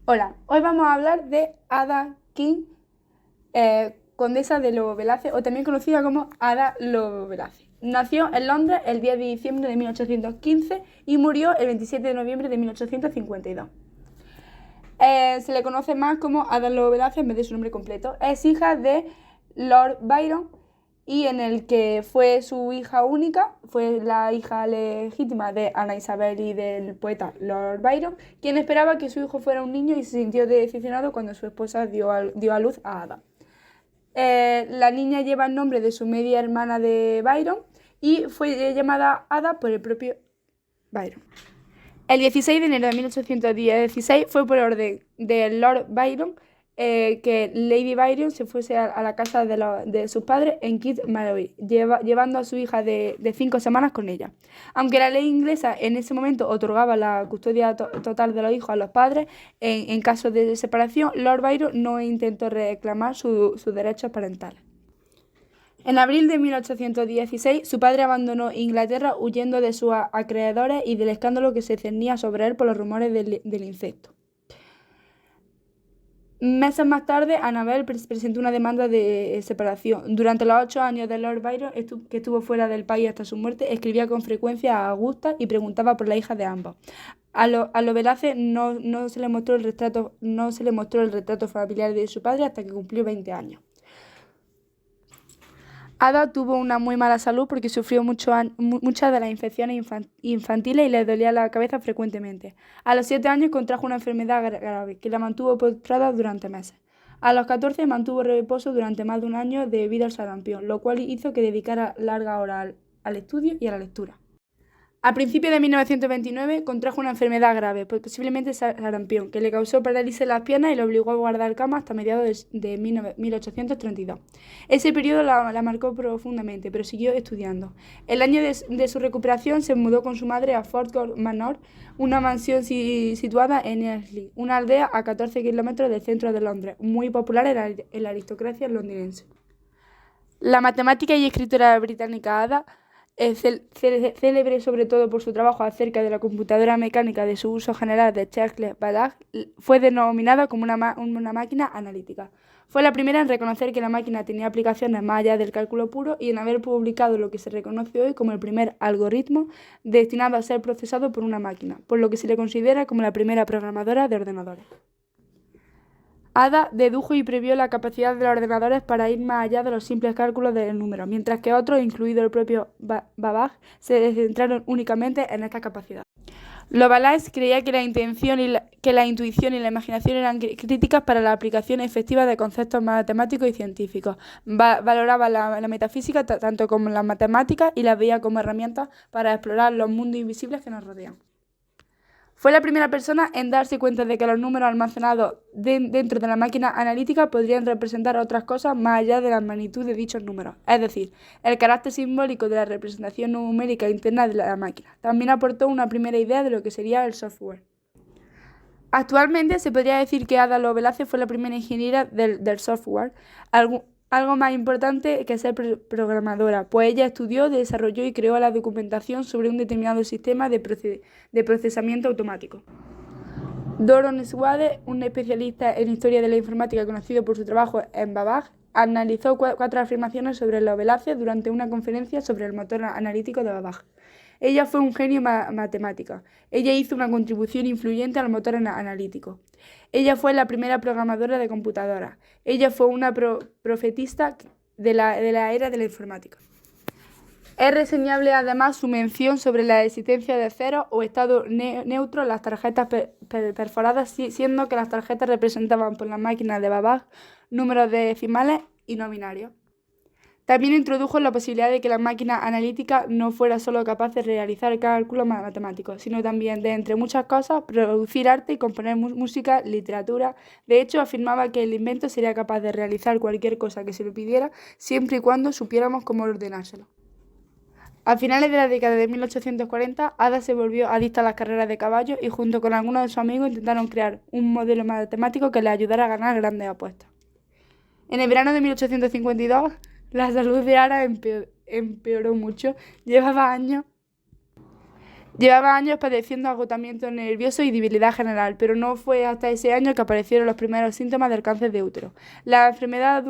Hola, hoy vamos a hablar de Ada King, condesa de Lobo Velázquez, o también conocida como Ada Lobo Velázquez. Nació en Londres el 10 de diciembre de 1815 y murió el 27 de noviembre de 1852. Se le conoce más como Ada Lobo Velázquez en vez de su nombre completo. Es hija de Lord Byron y en el que fue su hija única, fue la hija legítima de Ana Isabel y del poeta Lord Byron, quien esperaba que su hijo fuera un niño y se sintió decepcionado cuando su esposa dio a luz a Ada. La niña lleva el nombre de su media hermana de Byron y fue llamada Ada por el propio Byron. El 16 de enero de 1816 fue por orden de Lord Byron que Lady Byron se fuese a la casa de sus padres en Kent Malloy, llevando a su hija de 5 semanas con ella. Aunque la ley inglesa en ese momento otorgaba la custodia total de los hijos a los padres, en caso de separación, Lord Byron no intentó reclamar sus derechos parentales. En abril de 1816, su padre abandonó Inglaterra huyendo de sus acreedores y del escándalo que se cernía sobre él por los rumores del incesto. Meses más tarde, Annabel presentó una demanda de separación. Durante los 8 años de Lord Byron, que estuvo fuera del país hasta su muerte, escribía con frecuencia a Augusta y preguntaba por la hija de ambos. A lo Velázquez no se le mostró el retrato familiar de su padre hasta que cumplió 20 años. Ada tuvo una muy mala salud porque sufrió muchas de las infecciones infantiles y le dolía la cabeza frecuentemente. A los 7 años contrajo una enfermedad grave que la mantuvo postrada durante meses. A los 14 mantuvo reposo durante más de un año debido al sarampión, lo cual hizo que dedicara largas horas al estudio y a la lectura. A principios de 1929 contrajo una enfermedad grave, posiblemente sarampión, que le causó parálisis en las piernas y le obligó a guardar cama hasta mediados de 1832. Ese periodo la marcó profundamente, pero siguió estudiando. El año de su recuperación se mudó con su madre a Fort Manor, una mansión situada en Earlsley, una aldea a 14 kilómetros del centro de Londres, muy popular en la aristocracia londinense. La matemática y escritora británica Ada, célebre sobre todo por su trabajo acerca de la computadora mecánica de su uso general de Charles Babbage, fue denominada como una máquina analítica. Fue la primera en reconocer que la máquina tenía aplicaciones más allá del cálculo puro y en haber publicado lo que se reconoce hoy como el primer algoritmo destinado a ser procesado por una máquina, por lo que se le considera como la primera programadora de ordenadores. Ada dedujo y previó la capacidad de los ordenadores para ir más allá de los simples cálculos del número, mientras que otros, incluido el propio Babbage, se centraron únicamente en esta capacidad. Lovelace creía que la intuición y la imaginación eran críticas para la aplicación efectiva de conceptos matemáticos y científicos. Valoraba la metafísica tanto como las matemáticas y las veía como herramientas para explorar los mundos invisibles que nos rodean. Fue la primera persona en darse cuenta de que los números almacenados dentro de la máquina analítica podrían representar otras cosas más allá de la magnitud de dichos números, es decir, el carácter simbólico de la representación numérica interna de la máquina. También aportó una primera idea de lo que sería el software. Actualmente se podría decir que Ada Lovelace fue la primera ingeniera del software, algo más importante que ser programadora, pues ella estudió, desarrolló y creó la documentación sobre un determinado sistema de procesamiento automático. Doron Swade, un especialista en historia de la informática conocido por su trabajo en Babbage, analizó 4 afirmaciones sobre Lovelace durante una conferencia sobre el motor analítico de Babbage. Ella fue un genio matemática. Ella hizo una contribución influyente al motor analítico. Ella fue la primera programadora de computadoras. Ella fue una profetista de la era de la informática. Es reseñable además su mención sobre la existencia de ceros o estado neutro en las tarjetas perforadas, siendo que las tarjetas representaban por las máquinas de Babbage números decimales y no binarios. También introdujo la posibilidad de que la máquina analítica no fuera solo capaz de realizar cálculos matemáticos, sino también de, entre muchas cosas, producir arte y componer música, literatura. De hecho, afirmaba que el invento sería capaz de realizar cualquier cosa que se le pidiera, siempre y cuando supiéramos cómo ordenárselo. A finales de la década de 1840, Ada se volvió adicta a las carreras de caballos y junto con algunos de sus amigos intentaron crear un modelo matemático que le ayudara a ganar grandes apuestas. En el verano de 1852, la salud de Ada empeoró mucho. Llevaba años Llevaba años padeciendo agotamiento nervioso y debilidad general, pero no fue hasta ese año que aparecieron los primeros síntomas del cáncer de útero. La enfermedad